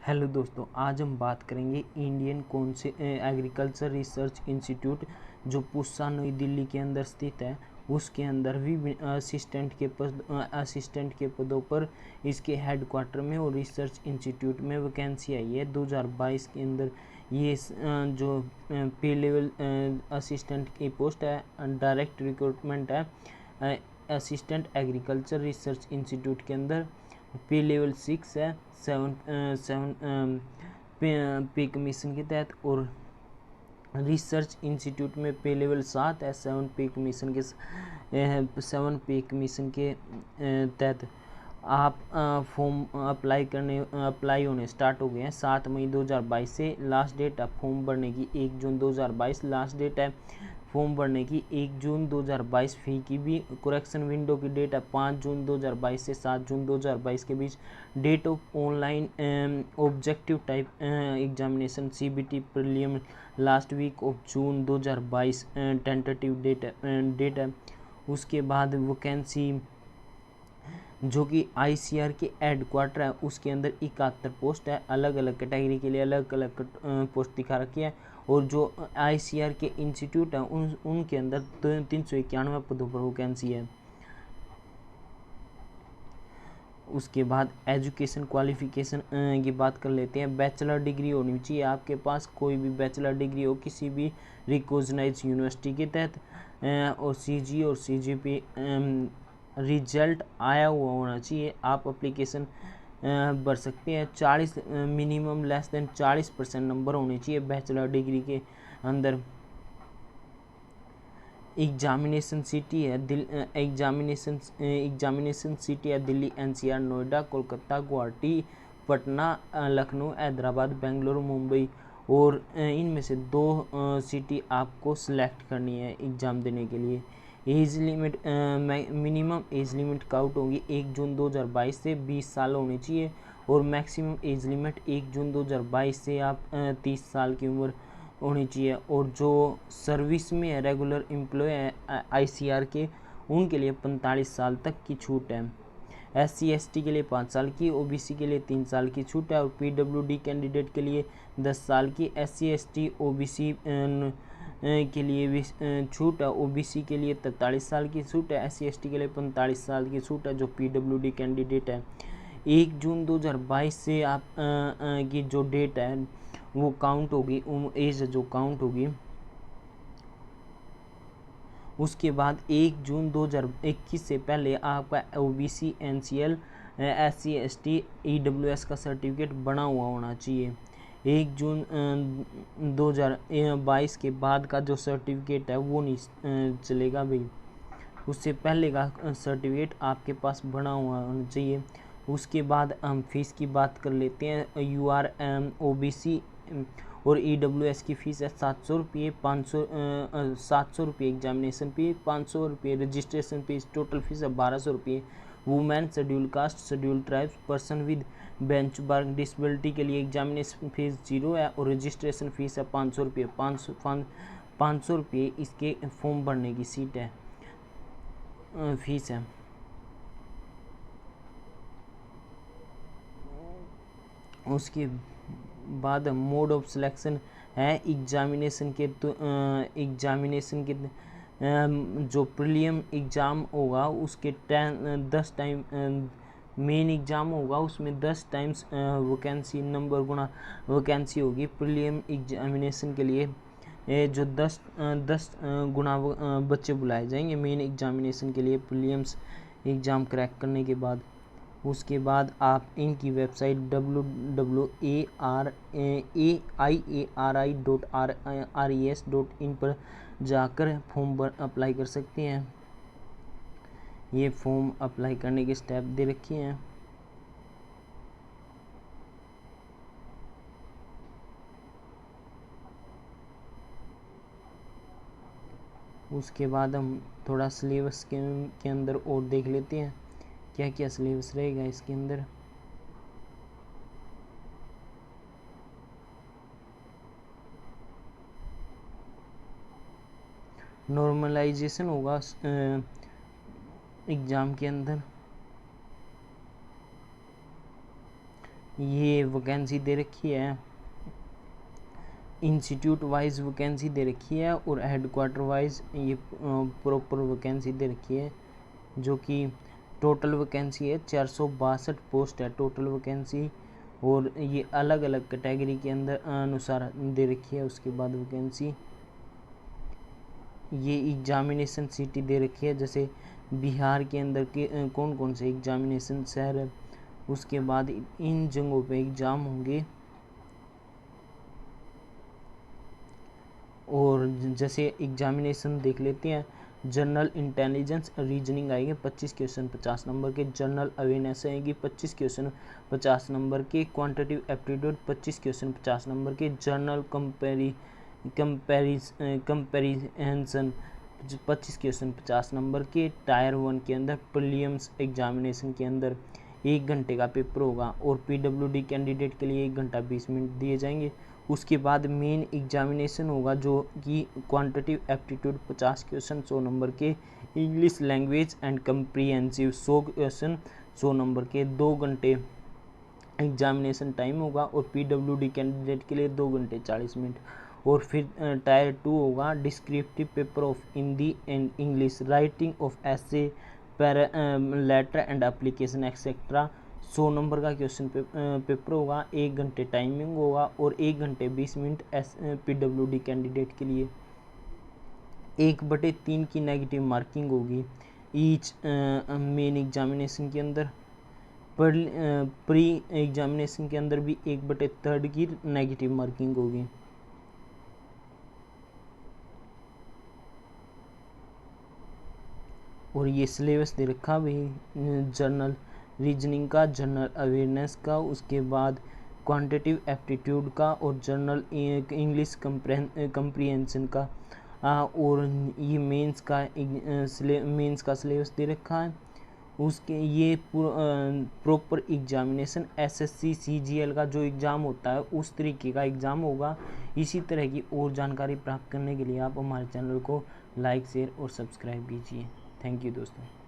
Hello दोस्तों, आज हम बात करेंगे इंडियन कौन से एग्रीकल्चर रिसर्च इंस्टीट्यूट जो पुसा नई दिल्ली के अंदर स्थित है। उसके अंदर भी असिस्टेंट के पदों पर इसके हेडक्वार्टर में और रिसर्च इंस्टीट्यूट में वैकेंसी आई है 2022 के अंदर। ये जो पे लेवल असिस्टेंट की पोस्ट है, डायरेक्ट रिक्रूटमेंट है असिस्टेंट एग्रीकल्चर रिसर्च इंस्टीट्यूट के अंदर। पे लेवल 6 है, 7 पे कमीशन के तहत, और रिसर्च इंस्टीट्यूट में पे लेवल 7 है, 7 पे कमीशन के तहत। आप फॉर्म अप्लाई होने स्टार्ट हो गए हैं 7 मई 2022 से। लास्ट डेट है फॉर्म भरने की 1 जून 2022 लास्ट डेट है फॉर्म भरने की 1 जून 2022। फ़ी की भी करेक्शन विंडो की डेट है 5 जून 2022 से 7 जून 2022 के बीच। Date of online objective type examination CBT prelim last week of June 2022 tentative date है। उसके बाद वैकेंसी जो कि ICR के हेडक्वार्टर है उसके अंदर 71 पोस्ट है। अलग अलग कैटेगरी के लिए अलग अलग पोस्ट दिखा रखी है, और जो ICR के इंस्टीट्यूट हैं उनके अंदर 391 पदों पर वैकेंसी है। उसके बाद एजुकेशन क्वालिफिकेशन की बात कर लेते हैं। बैचलर डिग्री होनी चाहिए आपके पास, कोई भी बैचलर डिग्री हो किसी भी रिकॉग्नाइज्ड यूनिवर्सिटी के तहत, और CG और CGP रिजल्ट आया हुआ होना चाहिए। आप एप्लीकेशन भर सकते हैं। 40 मिनिमम लेस देन 40% नंबर होने चाहिए बैचलर डिग्री के अंदर। एग्जामिनेशन सिटी है दिल्ली, NCR, नोएडा, कोलकाता, गुवाहाटी, पटना, लखनऊ, हैदराबाद, बेंगलुरु, मुंबई, और इनमें से 2 सिटी आपको सिलेक्ट करनी है एग्ज़ाम देने के लिए। Age limit minimum age limit count होगी 1 जून 2022 से 20 साल होनी चाहिए, और मैक्सिमम एज लिमिट 1 जून 2022 से आप 30 साल की उम्र होनी चाहिए। और जो सर्विस में है, रेगुलर एम्प्लॉय है ICR के, उनके लिए 45 साल तक की छूट है। SC/ST के लिए 5 साल की, OBC के लिए 3 साल की छूट है, और PWD कैंडिडेट के लिए 10 साल की। SC/ST OBC के लिए भी छूट है। OBC के लिए 43 साल की छूट है, SC/ST के लिए 45 साल की छूट है जो PWD कैंडिडेट है। 1 जून 2022 से आप की जो डेट है वो काउंट होगी, एज जो काउंट होगी। उसके बाद 1 जून 2021 से पहले आपका OBC NCL SC/ST EWS का सर्टिफिकेट बना हुआ होना चाहिए। 1 जून 2022 के बाद का जो सर्टिफिकेट है वो नहीं चलेगा भाई, उससे पहले का सर्टिफिकेट आपके पास बना हुआ होना चाहिए। उसके बाद हम फीस की बात कर लेते हैं। UR OBC और EWS की फ़ीस है 700 रुपये। 700 रुपये एग्जामिनेशन फी, 500 रुपये रजिस्ट्रेशन फीस, टोटल फीस है 1200 रुपये। Women, schedule caste, schedule tribes, person with bench mark disability के लिए एग्जामिनेशन फीस 0 है, और रजिस्ट्रेशन फीस है 500 रुपये। 500 रुपये इसके फॉर्म भरने की सीट है फीस है। उसके बाद मोड ऑफ सिलेक्शन है एग्जामिनेशन के जो प्रीलिम एग्ज़ाम होगा उसके 10 टाइम मेन एग्ज़ाम होगा, उसमें 10 टाइम्स वैकेंसी नंबर गुना वैकेंसी होगी। प्रीलिम एग्जामिनेशन के लिए जो 10 गुना बच्चे बुलाए जाएंगे मेन एग्जामिनेशन के लिए प्रीलिम्स एग्ज़ाम क्रैक करने के बाद। उसके बाद आप इनकी वेबसाइट www.aiari.res.in पर जाकर फॉर्म अप्लाई कर सकते हैं। ये फॉर्म अप्लाई करने के स्टेप दे रखे हैं। उसके बाद हम थोड़ा सिलेबस के अंदर और देख लेते हैं क्या क्या सिलेबस रहेगा इसके अंदर। नॉर्मलाइजेशन होगा एग्ज़ाम के अंदर। ये वैकेंसी दे रखी है, इंस्टीट्यूट वाइज वैकेंसी दे रखी है और हेडक्वार्टर वाइज ये प्रॉपर वैकेंसी दे रखी है, जो कि टोटल वैकेंसी है 462 पोस्ट है टोटल वैकेंसी, और ये अलग अलग कैटेगरी के अंदर अनुसार दे रखी है। उसके बाद वैकेंसी ये एग्जामिनेशन सिटी दे रखी है, जैसे बिहार के अंदर के कौन कौन से एग्जामिनेशन शहर है, उसके बाद इन जगहों पे एग्ज़ाम होंगे। और जैसे एग्जामिनेशन देख लेते हैं, जनरल इंटेलिजेंस रीजनिंग आएगी 25 क्वेश्चन 50 नंबर के, जनरल अवेयरनेस आएगी 25 क्वेश्चन 50 नंबर के, क्वांटिटेटिव एप्टीट्यूड 25 क्वेश्चन 50 नंबर के, जनरल कंपेरिजन 25 क्वेश्चन 50 नंबर के। टायर 1 के अंदर प्रीलिम्स एग्जामिनेशन के अंदर 1 घंटे का पेपर होगा और पीडब्ल्यूडी कैंडिडेट के लिए 1 घंटा 20 मिनट दिए जाएंगे। उसके बाद मेन एग्जामिनेशन होगा जो कि क्वांटिटेटिव एप्टीट्यूड 50 क्वेश्चन 100 नंबर के, English language and comprehensive 100 question 100 number के। 2 घंटे एग्जामिनेशन टाइम होगा और पीडब्ल्यूडी कैंडिडेट के लिए 2 घंटे 40 मिनट। और फिर टायर 2 होगा descriptive paper of Hindi and English, writing of essay, letter and application etcetera. 100 number का क्वेश्चन पेपर होगा, 1 घंटे टाइमिंग होगा और 1 घंटे 20 मिनट पीडब्ल्यूडी कैंडिडेट के लिए। 1/3 की नेगेटिव मार्किंग होगी ईच मेन एग्जामिनेशन के अंदर। प्री एग्जामिनेशन के अंदर भी 1/3 की नेगेटिव मार्किंग होगी। और ये सिलेबस दे रखा भी जनरल रीजनिंग का, जनरल अवेयरनेस का, उसके बाद क्वांटिटेटिव एप्टीट्यूड का और जनरल इंग्लिश कंप्रीहेंशन का। और ये मेंस का सिलेबस दे रखा है। उसके ये प्रॉपर एग्जामिनेशन एसएससी सीजीएल का जो एग्ज़ाम होता है उस तरीके का एग्ज़ाम होगा। इसी तरह की और जानकारी प्राप्त करने के लिए आप हमारे चैनल को लाइक शेयर और सब्सक्राइब कीजिए। थैंक यू दोस्तों।